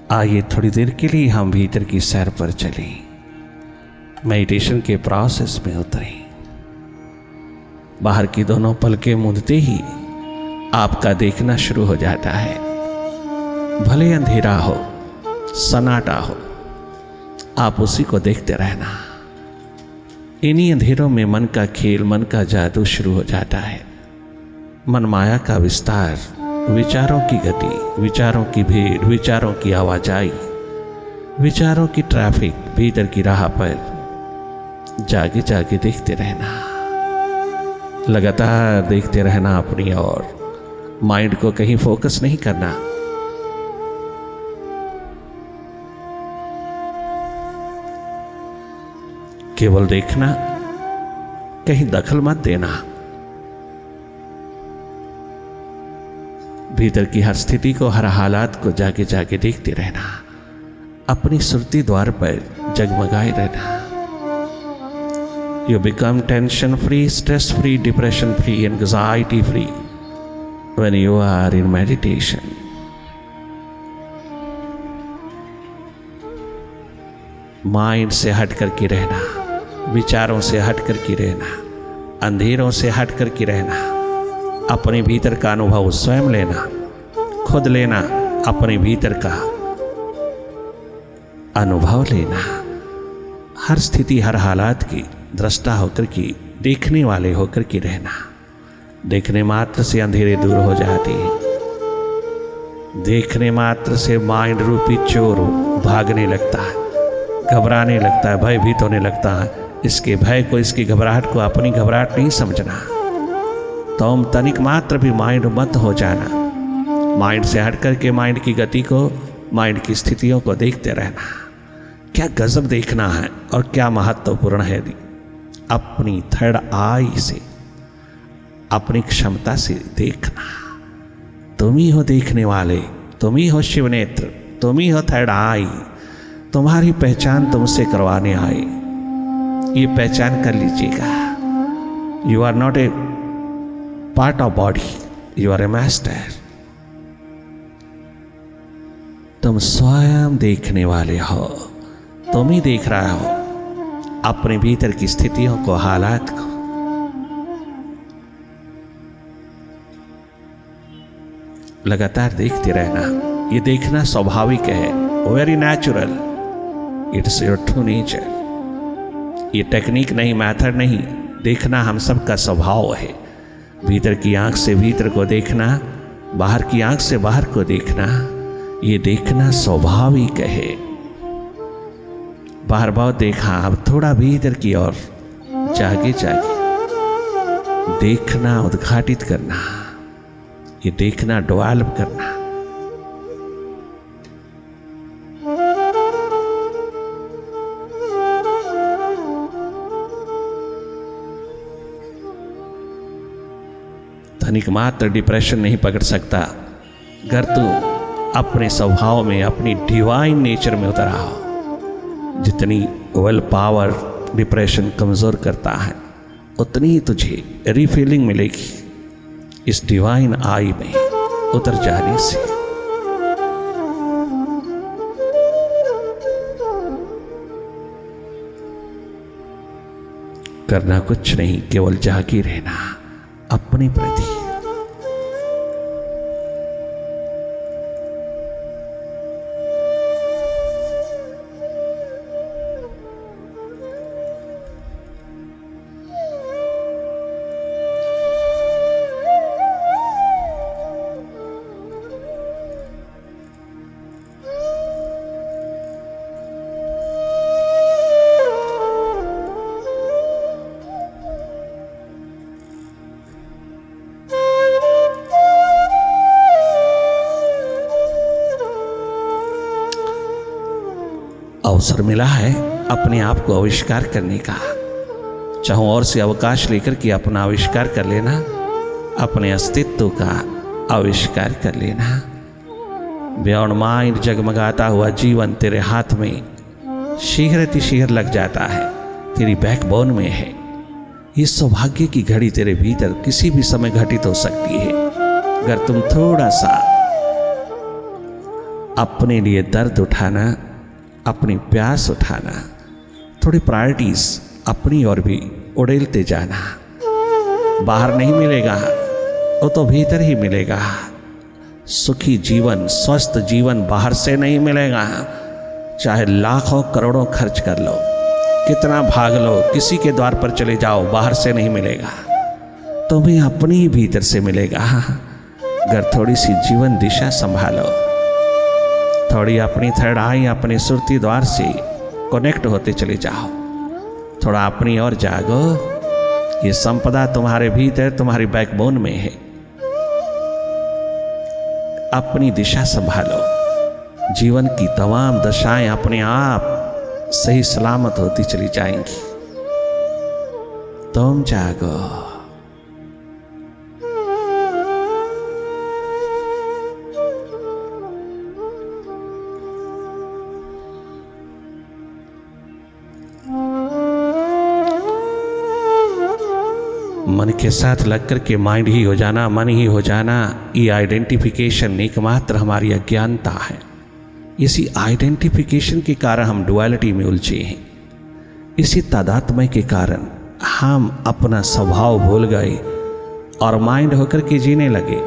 आइए थोड़ी देर के लिए हम भीतर की सैर पर चलें, मेडिटेशन के प्रोसेस में उतरें। बाहर की दोनों पलकें मूंदते ही आपका देखना शुरू हो जाता है। भले अंधेरा हो, सन्नाटा हो, आप उसी को देखते रहना। इन्हीं अंधेरों में मन का खेल, मन का जादू शुरू हो जाता है। मन माया का विस्तार, विचारों की गति, विचारों की भीड़, विचारों की आवाजाही, विचारों की ट्रैफिक, भीतर की राह पर जागे जागे देखते रहना, लगातार देखते रहना अपनी ओर। माइंड को कहीं फोकस नहीं करना। केवल देखना, कहीं दखल मत देना। भीतर की हर स्थिति को, हर हालात को जाके जाके देखते रहना। अपनी सुरती द्वार पर जगमगाए रहना। You become tension free, stress free, depression free, anxiety free when you are in meditation. Mind से हट करके रहना, विचारों से हट करके रहना, अंधेरों से हट करके रहना। अपने भीतर का अनुभव स्वयं लेना, खुद लेना, अपने भीतर का अनुभव लेना। हर स्थिति, हर हालात की दृष्टा होकर के, देखने वाले होकर के रहना। देखने मात्र से अंधेरे दूर हो जाते हैं। देखने मात्र से माइंड रूपी चोर भागने लगता है, घबराने लगता है, भयभीत होने लगता है। इसके भय को, इसकी घबराहट को अपनी घबराहट नहीं समझना। तुम तनिक मात्र भी माइंड मत हो जाना। माइंड से हट करके माइंड की गति को, माइंड की स्थितियों को देखते रहना। क्या गजब देखना है और क्या महत्वपूर्ण है। अपनी थर्ड आई से, अपनी क्षमता से देखना। तुम ही हो देखने वाले, तुम ही हो शिव नेत्र, तुम ही हो थर्ड आई। तुम्हारी पहचान तुमसे करवाने आए, ये पहचान कर लीजिएगा। You are not a part of body, you are a master. तुम स्वयं देखने वाले हो, तुम ही देख रहा हो अपने भीतर की स्थितियों को, हालात को। लगातार देखते रहना। ये देखना स्वाभाविक है, very natural, it's your true nature. ये टेक्निक नहीं, मेथड नहीं, देखना हम सबका स्वभाव है। भीतर की आंख से भीतर को देखना, बाहर की आंख से बाहर को देखना, ये देखना स्वाभाविक है। बाहर बहुत देखा, अब थोड़ा भीतर की ओर जागे जागे देखना, उद्घाटित करना, ये देखना डेवलप करना। तनिक मात्र डिप्रेशन नहीं पकड़ सकता अगर तू अपने स्वभाव में, अपनी डिवाइन नेचर में उतर आओ। जितनी विल पावर डिप्रेशन कमज़ोर करता है, उतनी ही तुझे रिफीलिंग मिलेगी इस डिवाइन आई में उतर जाने से। करना कुछ नहीं, केवल जागे रहना अपने प्रति। अवसर मिला है अपने आप को आविष्कार करने का। चाहो और से अवकाश लेकर के अपना आविष्कार कर लेना, अपने अस्तित्व का आविष्कार कर लेना। बियॉन्ड माइंड जगमगाता हुआ जीवन तेरे हाथ में शीघ्र लग जाता है, तेरी बैकबोन में है। ये सौभाग्य की घड़ी तेरे भीतर किसी भी समय घटित हो सकती है अगर तुम थोड़ा सा अपने लिए दर्द उठाना, अपनी प्यास उठाना, थोड़ी प्रायोरिटीज अपनी ओर भी उड़ेलते जाना। बाहर नहीं मिलेगा, वो तो भीतर ही मिलेगा। सुखी जीवन, स्वस्थ जीवन बाहर से नहीं मिलेगा। चाहे लाखों करोड़ों खर्च कर लो, कितना भाग लो, किसी के द्वार पर चले जाओ, बाहर से नहीं मिलेगा, तुम्हें अपने ही भीतर से मिलेगा। अगर थोड़ी सी जीवन दिशा संभालो, थोड़ी अपनी थर्ड आई, अपने सुरती द्वार से कनेक्ट होते चले जाओ, थोड़ा अपनी ओर जागो। ये संपदा तुम्हारे भीतर, तुम्हारी बैकबोन में है। अपनी दिशा संभालो, जीवन की तमाम दशाएं अपने आप सही सलामत होती चली जाएंगी। तुम जागो। मन के साथ लगकर के माइंड ही हो जाना, मन ही हो जाना, ये आइडेंटिफिकेशन एकमात्र हमारी अज्ञानता है। इसी आइडेंटिफिकेशन के कारण हम डुअलिटी में उलझे हैं। इसी तादात्म्य के कारण हम अपना स्वभाव भूल गए और माइंड होकर के जीने लगे।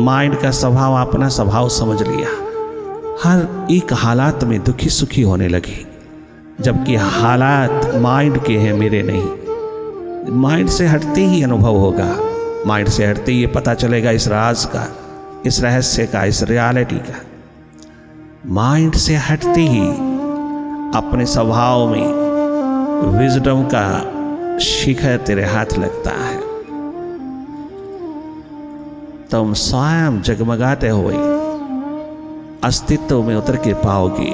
माइंड का स्वभाव अपना स्वभाव समझ लिया, हर एक हालात में दुखी सुखी होने लगे, जबकि हालात माइंड के हैं, मेरे नहीं। माइंड से हटते ही अनुभव होगा, माइंड से हटते ही ये पता चलेगा इस राज का, इस रहस्य का, इस रियलिटी का। माइंड से हटते ही अपने स्वभाव में विजडम का शिखर तेरे हाथ लगता है। तुम स्वयं जगमगाते हुए अस्तित्व में उतर के पाओगे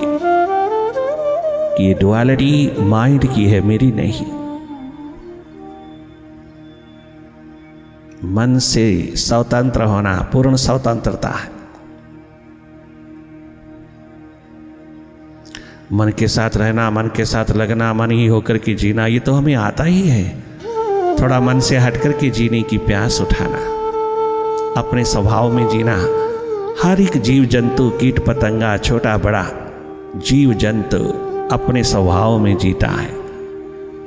कि ये डुअलिटी माइंड की है, मेरी नहीं। मन से स्वतंत्र होना पूर्ण स्वतंत्रता है। मन के साथ रहना, मन के साथ लगना, मन ही होकर के जीना, ये तो हमें आता ही है। थोड़ा मन से हटकर के जीने की प्यास उठाना, अपने स्वभाव में जीना। हर एक जीव जंतु, कीट पतंगा, छोटा बड़ा जीव जंतु अपने स्वभाव में जीता है।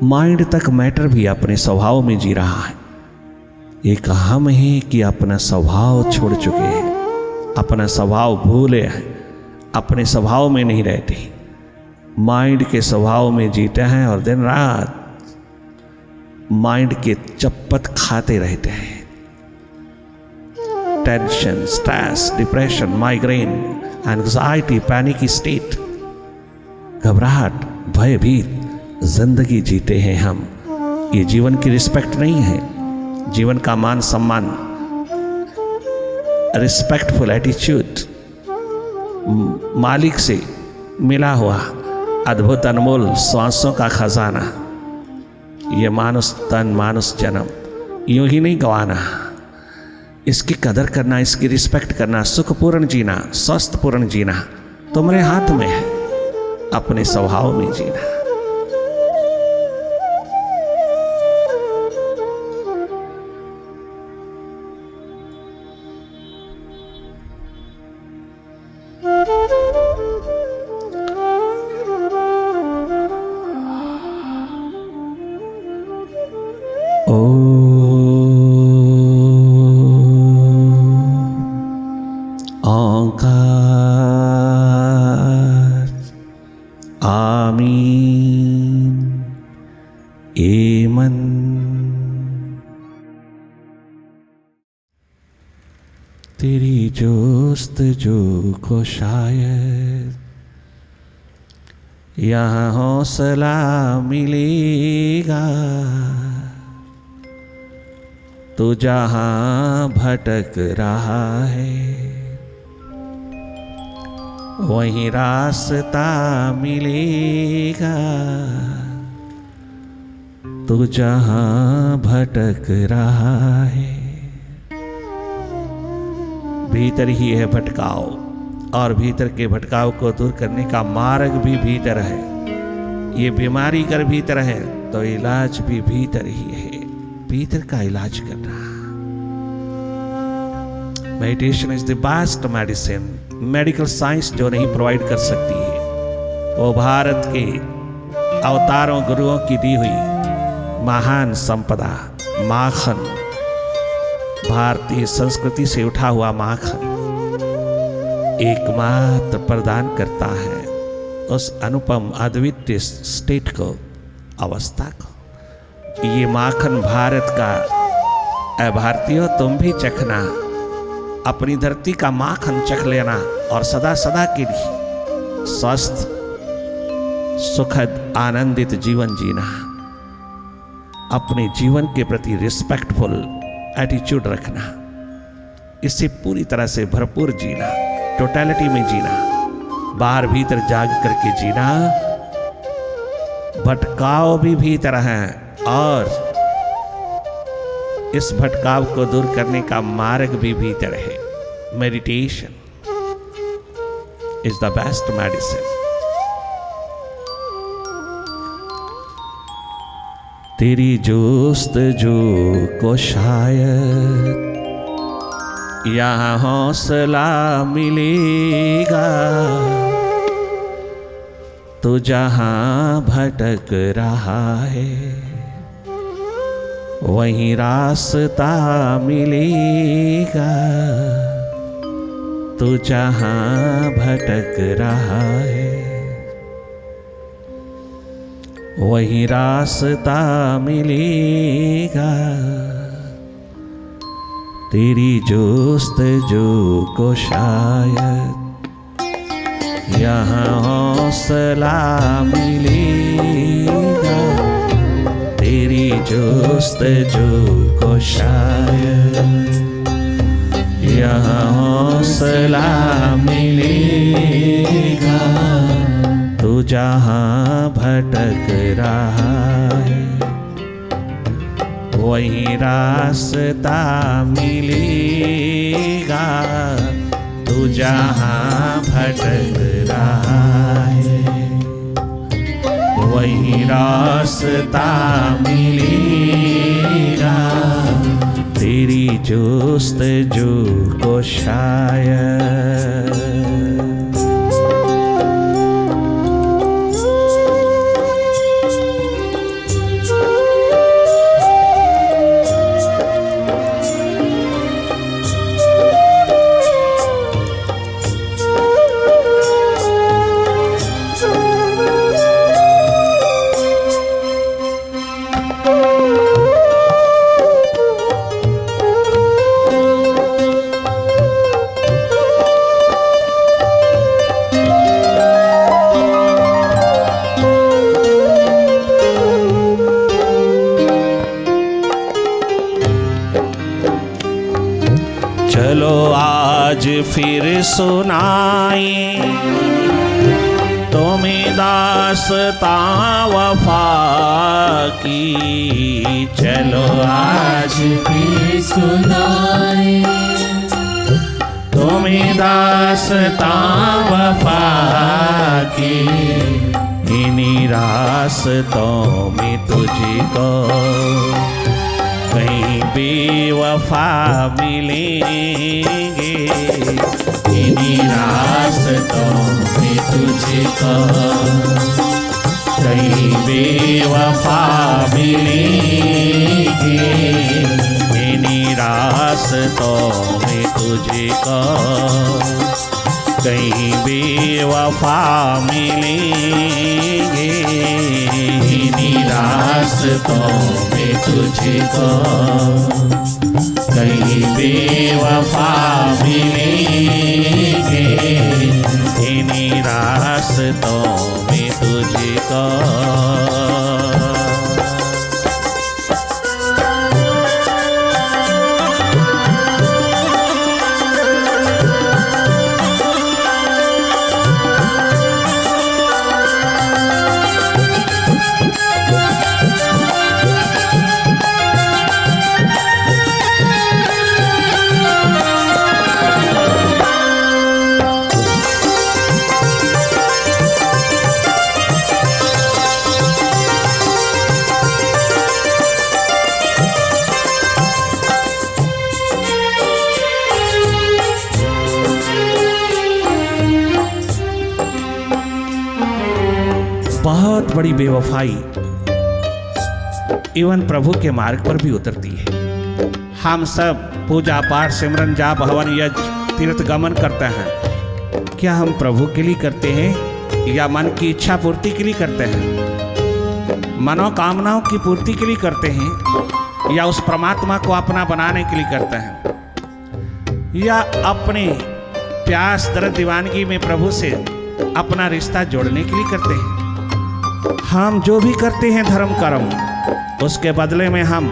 माइंड तक मैटर भी अपने स्वभाव में जी रहा है। एक हम है कि अपना स्वभाव छोड़ चुके हैं, अपना स्वभाव भूले हैं, अपने स्वभाव में नहीं रहते, माइंड के स्वभाव में जीते हैं और दिन रात माइंड के चप्पत खाते रहते हैं। Tension, stress, depression, migraine, anxiety, panic state, घबराहट, भयभीत जिंदगी जीते हैं हम। ये जीवन की रिस्पेक्ट नहीं है, जीवन का मान सम्मान, रिस्पेक्टफुल एटीट्यूड, मालिक से मिला हुआ अद्भुत अनमोल श्वासों का खजाना, ये मानुष तन, मानुष जन्म यूं ही नहीं गंवाना। इसकी कदर करना, इसकी रिस्पेक्ट करना, सुखपूर्ण जीना, स्वस्थपूर्ण जीना तुम्हारे हाथ में है। अपने स्वभाव में जीना। तेरी जोस्तजू को शायद यहाँ हौसला मिलेगा, तू जहाँ भटक रहा है वहीं रास्ता मिलेगा, तू जहाँ भटक रहा है। भीतर ही है भटकाव, और भीतर के भटकाव को दूर करने का मार्ग भी भीतर है। ये बीमारी कर भीतर है तो इलाज भी भीतर ही है। भीतर का इलाज करना। Meditation is the best medicine medical science जो नहीं प्रोवाइड कर सकती है, वो भारत के अवतारों गुरुओं की दी हुई महान संपदा माखन, भारतीय संस्कृति से उठा हुआ माखन एकमात्र प्रदान करता है उस अनुपम अद्वितीय स्टेट को, अवस्था को। ये माखन भारत का, ऐ भारतीयों तुम भी चखना, अपनी धरती का माखन चख लेना और सदा सदा के लिए स्वस्थ सुखद आनंदित जीवन जीना, अपने जीवन के प्रति रिस्पेक्टफुल एटीट्यूड रखना, इससे पूरी तरह से भरपूर जीना, टोटलिटी में जीना, बाहर भीतर जाग करके जीना। भटकाव भी भीतर है और इस भटकाव को दूर करने का मार्ग भी भीतर है। Meditation is the best medicine. तेरी जोस्तजू को शायद यहाँ हौसला मिलेगा, तो जहाँ भटक रहा है वहीं रास्ता मिलेगा, तो जहाँ भटक रहा है वहीं रास्ता मिलेगा। तेरी जोस्तजू को शायद यहाँ हौसला मिलेगा, तेरी जोस्तजू को शायद यहाँ हौसला मिलेगा, तू जहाँ भटक रहा है वहीं रास्ता मिलेगा, तू जहाँ भटक रहा है वहीं रास्ता मिलेगा। तेरी जोस्तजू को शायद चलो आज फिर सुनाई तुम्हें दास्तां वफा की, चलो आज फिर सुनाई तुम्हें दास्तां वफा की, इन्हीं रास्तों में तुझको कहीं बेवफा मिलेंगे, इन्हीं रास्तों में तुझको कहीं बेवफा मिलेंगे, इन्हीं रास्तों में तुझको कहीं बेवफा मिलेंगे, इन्हीं रास्तों में तुझको कहीं बेवफा मिलेंगे, इन्हीं रास्तों में तुझको। बहुत बड़ी बेवफाई इवन प्रभु के मार्ग पर भी उतरती है। हम सब पूजा पाठ सिमरन जाप हवन यज्ञ तीर्थ गमन करते हैं, क्या हम प्रभु के लिए करते हैं या मन की इच्छा पूर्ति के लिए करते हैं, मनोकामनाओं की पूर्ति के लिए करते हैं, या उस परमात्मा को अपना बनाने के लिए करते हैं, या अपने प्यास दर्द दीवानगी में प्रभु से अपना रिश्ता जोड़ने के लिए करते हैं। हम जो भी करते हैं धर्म कर्म, उसके बदले में हम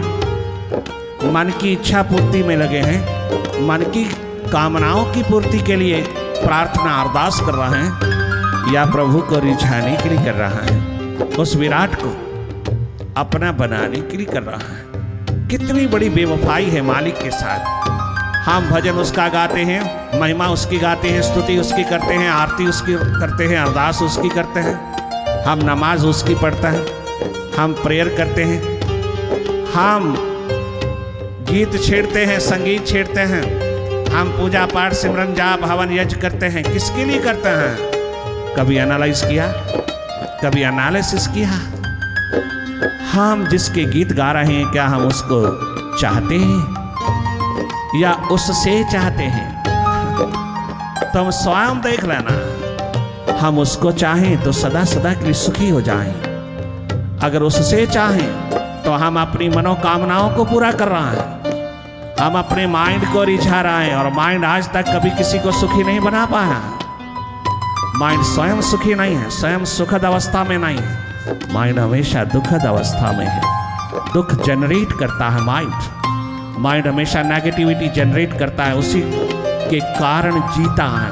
मन की इच्छा पूर्ति में लगे हैं, मन की कामनाओं की पूर्ति के लिए प्रार्थना अरदास कर रहे हैं, या प्रभु को रिझाने के लिए कर रहा है, उस विराट को अपना बनाने के लिए कर रहा है। कितनी बड़ी बेवफाई है मालिक के साथ। हम भजन उसका गाते हैं, महिमा उसकी गाते हैं, स्तुति उसकी करते हैं, आरती उसकी करते हैं, अरदास उसकी करते हैं, हम नमाज उसकी पढ़ते हैं, हम प्रेयर करते हैं, हम गीत छेड़ते हैं, संगीत छेड़ते हैं, हम पूजा पाठ सिमरन जाप हवन यज्ञ करते हैं। किसके लिए करते हैं? कभी एनालाइज किया, कभी एनालिसिस किया? हम जिसके गीत गा रहे हैं क्या हम उसको चाहते हैं या उससे चाहते हैं? तुम स्वयं देख लेना। हम उसको चाहें तो सदा सदा के लिए सुखी हो जाएं। अगर उससे चाहें तो हम अपनी मनोकामनाओं को पूरा कर रहे हैं, हम अपने माइंड को रिझा रहे हैं, और माइंड आज तक कभी किसी को सुखी नहीं बना पाया। माइंड स्वयं सुखी नहीं है, स्वयं सुखद अवस्था में नहीं है, माइंड हमेशा दुखद अवस्था में है। दुख जनरेट करता है माइंड हमेशा नेगेटिविटी जनरेट करता है, उसी के कारण जीता है।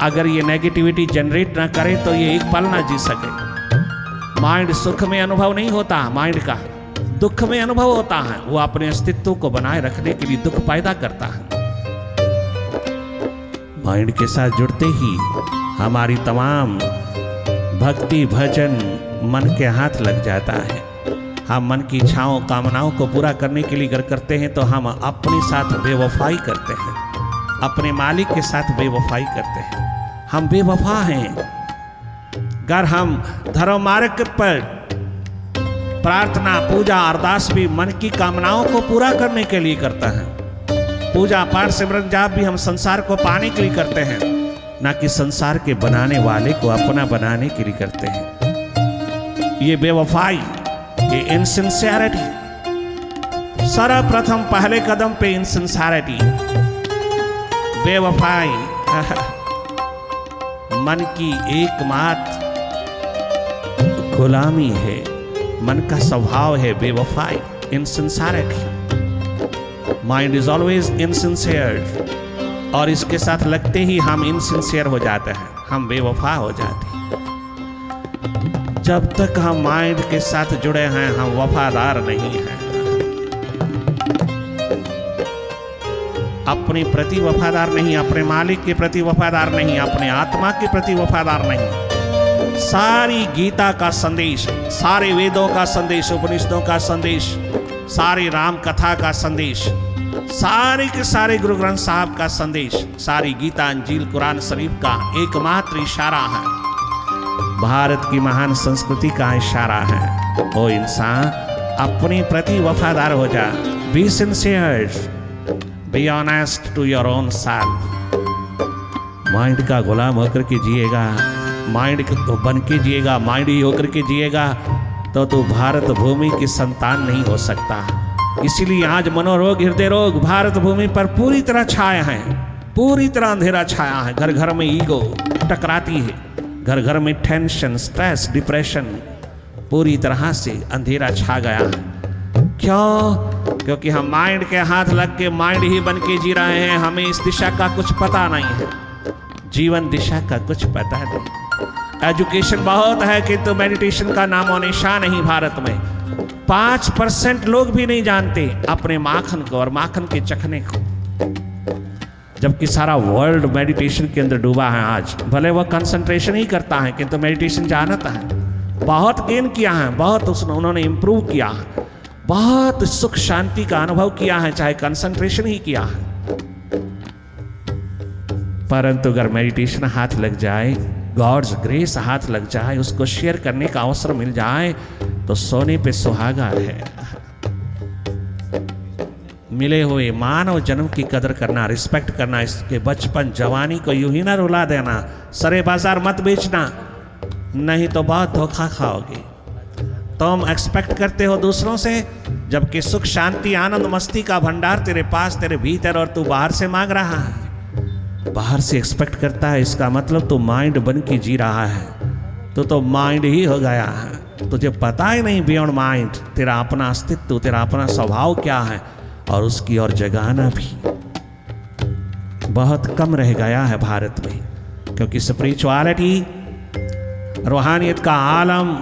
अगर ये नेगेटिविटी जनरेट ना करे तो ये एक पल ना जी सके। माइंड सुख में अनुभव नहीं होता, माइंड का दुख में अनुभव होता है। वो अपने अस्तित्व को बनाए रखने के लिए दुख पैदा करता है। माइंड के साथ जुड़ते ही हमारी तमाम भक्ति भजन मन के हाथ लग जाता है। हम मन की इच्छाओं कामनाओं को पूरा करने के लिए अगर करते हैं तो हम अपने साथ बेवफाई करते हैं, अपने मालिक के साथ बेवफाई करते हैं। हम बेवफा हैं। अगर हम धर्म मार्ग पर प्रार्थना पूजा अरदास भी मन की कामनाओं को पूरा करने के लिए करता है, पूजा पाठ सिमरन जाप भी हम संसार को पाने के लिए करते हैं, ना कि संसार के बनाने वाले को अपना बनाने के लिए करते हैं। ये बेवफाई, ये इनसिंसियरिटी, सर्वप्रथम पहले कदम पे इनसिंसियरिटी, बेवफाई मन की एकमात्र गुलामी है, मन का स्वभाव है बेवफाई, insincerity. Mind is always insincere, और इसके साथ लगते ही हम इनसिंसियर हो जाते हैं, हम बेवफा हो जाते हैं। जब तक हम माइंड के साथ जुड़े हैं हम वफादार नहीं हैं। अपने प्रति वफादार नहीं, अपने मालिक के प्रति वफादार नहीं, अपने आत्मा के प्रति वफादार नहीं। सारी गीता का संदेश, सारे वेदों का संदेश, उपनिषदों का संदेश, सारी राम कथा का संदेश, सारे के सारे गुरु ग्रंथ साहब का संदेश, सारी गीता अंजील कुरान शरीफ का एकमात्र इशारा है, भारत की महान संस्कृति का इशारा है। ओ इंसान, अपने प्रति वफादार हो जा। Be sincere, be honest to your own self. Mind का गुलाम होकर के जिएगा, माइंड बन के जिएगा, माइंड ही होकर के जिएगा तो तू भारत भूमि की संतान नहीं हो सकता। इसीलिए आज मनोरोग हृदय रोग भारत भूमि पर पूरी तरह छाया है, पूरी तरह अंधेरा छाया है। घर घर में ईगो टकराती है, घर घर में टेंशन, स्ट्रेस, डिप्रेशन, पूरी तरह से अंधेरा छा गया है। क्यों? क्योंकि हम माइंड के हाथ लग के माइंड ही बन के जी रहे हैं। हमें इस दिशा का कुछ पता नहीं है, जीवन दिशा का कुछ पता नहीं। एजुकेशन बहुत है किंतु मेडिटेशन का नामो निशान नहीं भारत में। 5% लोग भी नहीं जानते अपने माखन को और माखन के चखने को, जबकि सारा वर्ल्ड मेडिटेशन के अंदर डूबा है। आज भले वह कंसंट्रेशन ही करता है किंतु मेडिटेशन जानता है, बहुत गेन किया है, बहुत उन्होंने इम्प्रूव किया है, बहुत सुख शांति का अनुभव किया है, चाहे कंसंट्रेशन ही किया है। परंतु अगर मेडिटेशन हाथ लग जाए, गॉड्स ग्रेस हाथ लग जाए, उसको शेयर करने का अवसर मिल जाए, तो सोने पे सुहागा है। मिले हुए मानव जन्म की कदर करना, रिस्पेक्ट करना, इसके बचपन जवानी को यूं ही ना रुला देना। सरे बाजार मत बेचना, नहीं तो बहुत धोखा खाओगे। तुम एक्सपेक्ट करते हो दूसरों से, जबकि सुख शांति आनंद मस्ती का भंडार तेरे पास, तेरे भीतर, और तू बाहर से मांग रहा है, बाहर से एक्सपेक्ट करता है। इसका मतलब तू माइंड बन के जी रहा है। तो माइंड ही हो गया है, तुझे पता ही नहीं बियॉन्ड माइंड तेरा अपना अस्तित्व, तेरा अपना स्वभाव क्या है, और उसकी ओर जगाना भी बहुत कम रह गया है भारत में। क्योंकि स्पिरिचुअलिटी, रूहानियत का आलम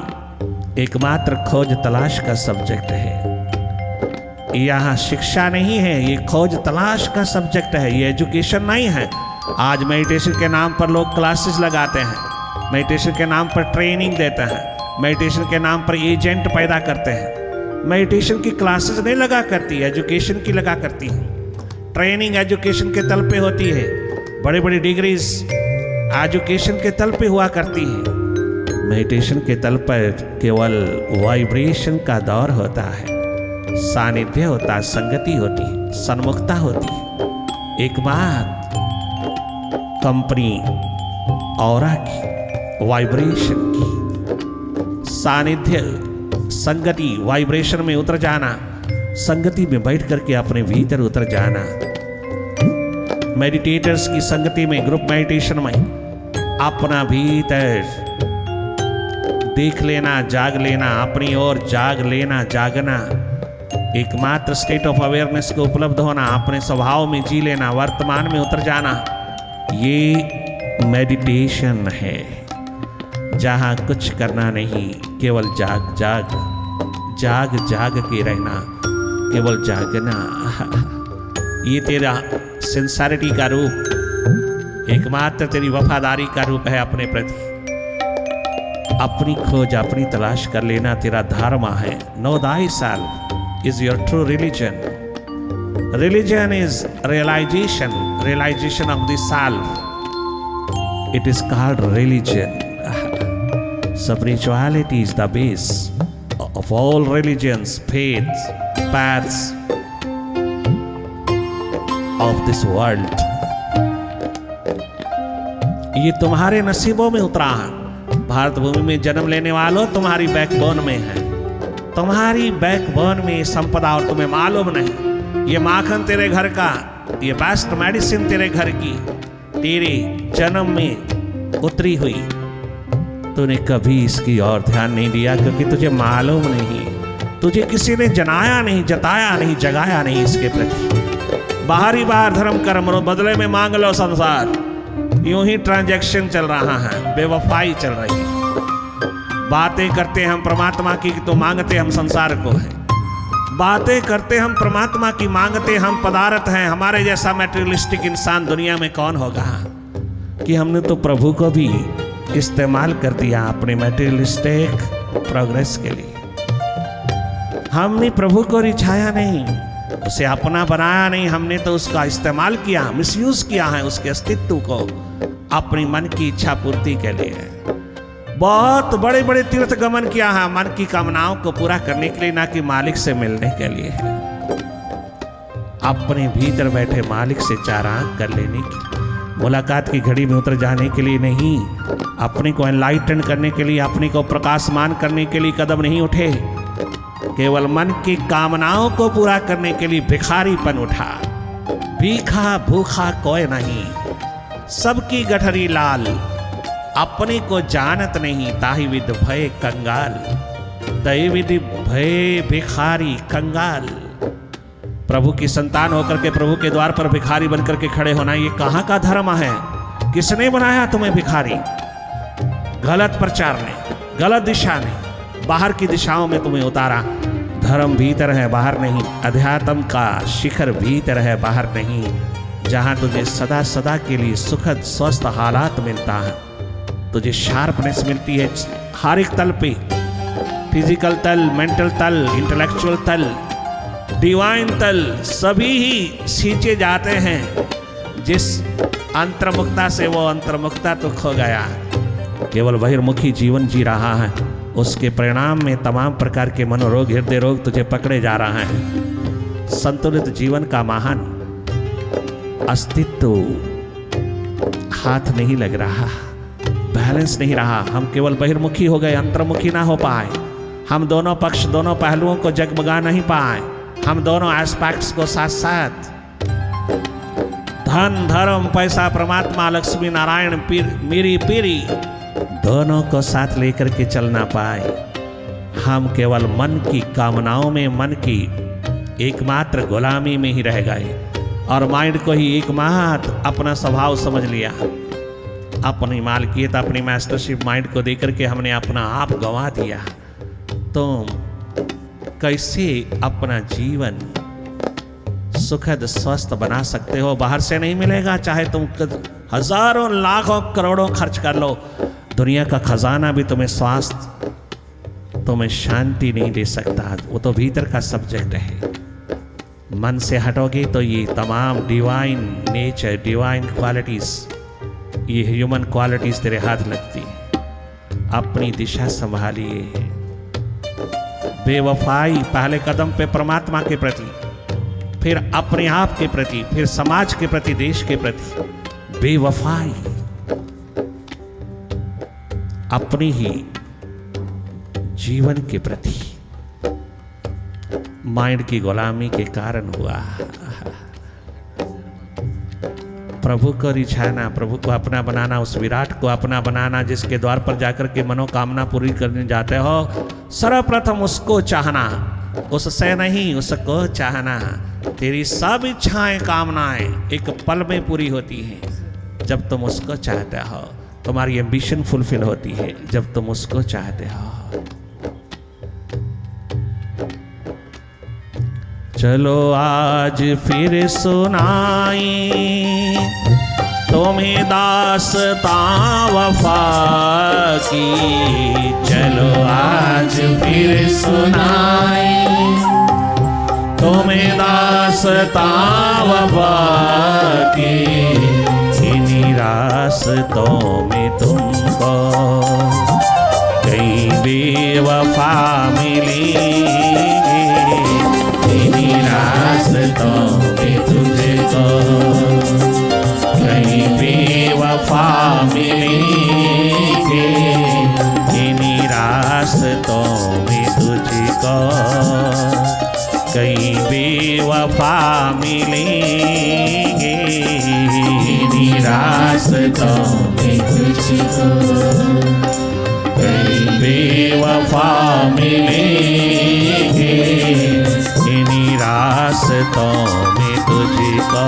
एकमात्र खोज तलाश का सब्जेक्ट है। यहाँ शिक्षा नहीं है, ये खोज तलाश का सब्जेक्ट है, ये एजुकेशन नहीं है। आज मेडिटेशन के नाम पर लोग क्लासेस लगाते हैं, मेडिटेशन के नाम पर ट्रेनिंग देते हैं, मेडिटेशन के नाम पर एजेंट पैदा करते हैं। मेडिटेशन की क्लासेस नहीं लगा करती, एजुकेशन की लगा करती है। ट्रेनिंग एजुकेशन के तल पे होती है, बड़ी बड़ी डिग्रीज एजुकेशन के तल पे हुआ करती है। मेडिटेशन के तल पर केवल वाइब्रेशन का दौर होता है, सानिध्य होता है, संगति होती है, सन्मुखता होती है। एक बात कंपनी ऑरा की, वाइब्रेशन की, सानिध्य, संगति, वाइब्रेशन में उतर जाना, संगति में बैठ करके अपने भीतर उतर जाना। मेडिटेटर्स की संगति में, ग्रुप मेडिटेशन में अपना भीतर देख लेना, जाग लेना, अपनी ओर जाग लेना, जागना, एकमात्र स्टेट ऑफ अवेयरनेस को उपलब्ध होना, अपने स्वभाव में जी लेना, वर्तमान में उतर जाना, ये मेडिटेशन है। जहाँ कुछ करना नहीं, केवल जाग जाग जाग जाग के रहना, केवल जागना। ये तेरा सिंसियरिटी का रूप, एकमात्र तेरी वफादारी का रूप है अपने प्रति। अपनी खोज, अपनी तलाश कर लेना तेरा धर्म है। Know thyself is your true religion. Religion is realization of the self. It is called religion. Spirituality is the base of all religions, faiths, paths of this world. ये तुम्हारे नसीबों में उतरा है। भारत भूमि में जन्म लेने वालों, तुम्हारी बैकबोन में है, तुम्हारी बैकबोन में संपदा, और तुम्हें मालूम नहीं। ये माखन तेरे घर का, ये बेस्ट मेडिसिन तेरे घर की, तेरे जन्म में उतरी हुई। तूने कभी इसकी ओर ध्यान नहीं दिया, क्योंकि तुझे मालूम नहीं, तुझे किसी ने जनाया नहीं, जताया नहीं, जगाया नहीं इसके प्रति। बाहरी बाहर धर्म कर्म लो, बदले में मांग लो संसार। यूं ही ट्रांजैक्शन चल रहा है, बेवफाई चल रही है। बातें करते हम परमात्मा की तो मांगते हम संसार को है। बातें करते हम परमात्मा की, मांगते हम पदार्थ हैं। हमारे जैसा मैटेरियलिस्टिक इंसान दुनिया में कौन होगा? कि हमने तो प्रभु को भी इस्तेमाल कर दिया अपने मैटेरियलिस्टिक प्रोग्रेस के लिए। हमने प्रभु को रिझाया नहीं, उसे अपना बनाया नहीं, हमने तो उसका इस्तेमाल किया, मिसयूज किया है उसके अस्तित्व को अपनी मन की इच्छा पूर्ति के लिए। बहुत बड़े बड़े तीर्थ गमन किया है मन की कामनाओं को पूरा करने के लिए, ना कि मालिक से मिलने के लिए। अपने भीतर बैठे मालिक से चार आंख कर लेने की, मुलाकात की घड़ी में उतर जाने के लिए नहीं, अपने को एनलाइटन करने के लिए, अपने को प्रकाशमान करने के लिए कदम नहीं उठे। केवल मन की कामनाओं को पूरा करने के लिए भिखारीपन उठा। भीखा भूखा कोई नहीं, सबकी गठरी लाल, अपने को जानत नहीं, ताहि विद भय कंगाल। तहि विधि भय भिखारी कंगाल। प्रभु की संतान होकर के प्रभु के द्वार पर भिखारी बनकर के खड़े होना, ये कहाँ का धर्म है? किसने बनाया तुम्हें भिखारी? गलत प्रचार ने, गलत दिशा ने बाहर की दिशाओं में तुम्हें उतारा। धर्म भीतर है, बाहर नहीं। अध्यात्म का शिखर भीतर है, बाहर नहीं। जहाँ तुझे सदा सदा के लिए सुखद स्वस्थ हालात मिलता है, तुझे शार्पनेस मिलती है हर एक तल पे, फिजिकल तल, मेंटल तल, इंटेलेक्चुअल तल, डिवाइन तल, सभी ही सींचे जाते हैं जिस अंतर्मुखता से वो अंतर्मुखता तो खो गया, केवल बहिर्मुखी जीवन जी रहा है, उसके परिणाम में तमाम प्रकार के मनोरोग, हृदय रोग तुझे पकड़े जा रहा है। संतुलित जीवन का महान अस्तित्व हाथ नहीं लग रहा, बैलेंस नहीं रहा। हम केवल बहिर्मुखी हो गए, अंतर्मुखी ना हो पाए। हम दोनों पक्ष, दोनों पहलुओं को जगमगा नहीं पाए। हम दोनों एस्पेक्ट्स को साथ साथ, धन, धर्म, पैसा, परमात्मा, लक्ष्मी, नारायण, पीर, मेरी पीरी, दोनों को साथ लेकर के चल ना पाए। हम केवल मन की कामनाओं में, मन की एकमात्र गुलामी में ही रह गए और माइंड को ही एकमात्र अपना स्वभाव समझ लिया। अपनी मालकियत, अपनी मास्टरशिप माइंड को देकर के हमने अपना आप गंवा दिया। तुम कैसे अपना जीवन सुखद स्वस्थ बना सकते हो? बाहर से नहीं मिलेगा, चाहे तुम हजारों लाखों करोड़ों खर्च कर लो, दुनिया का खजाना भी तुम्हें स्वास्थ्य, तुम्हें शांति नहीं दे सकता। वो तो भीतर का सब्जेक्ट है। मन से हटोगे तो ये तमाम डिवाइन नेचर, डिवाइन क्वालिटीज, ये ह्यूमन क्वालिटीज तेरे हाथ लगती है। अपनी दिशा संभालिए। बेवफाई पहले कदम पे परमात्मा के प्रति, फिर अपने आप के प्रति, फिर समाज के प्रति, देश के प्रति बेवफाई अपनी ही जीवन के प्रति माइंड की गुलामी के कारण हुआ। प्रभु को रिझाना, प्रभु को अपना बनाना, उस विराट को अपना बनाना जिसके द्वार पर जाकर के मनोकामना पूरी करने जाते हो, सर्वप्रथम उसको चाहना, उससे नहीं, उसको चाहना। तेरी सब इच्छाएं, कामनाएं एक पल में पूरी होती हैं जब तुम उसको चाहते हो। तुम्हारी एम्बिशन फुलफिल होती है जब तुम उसको चाहते हो। चलो आज फिर सुनाई तुम्हें दास्तां वफा की। चलो आज फिर सुनाई तुम्हें दास्तां वफा की। इन्हीं रास्तों में तुमको कई बेवफा मिलेंगे, इन्हीं रास्तों में तुझको कई बेवफा मिलेंगे, इन्हीं रास्तों में तुझको कई बेवफा मिलेंगे, इन्हीं रास्तों में तुझको कई बेवफा मिलेंगे, इन्हीं रास्तों में तुझको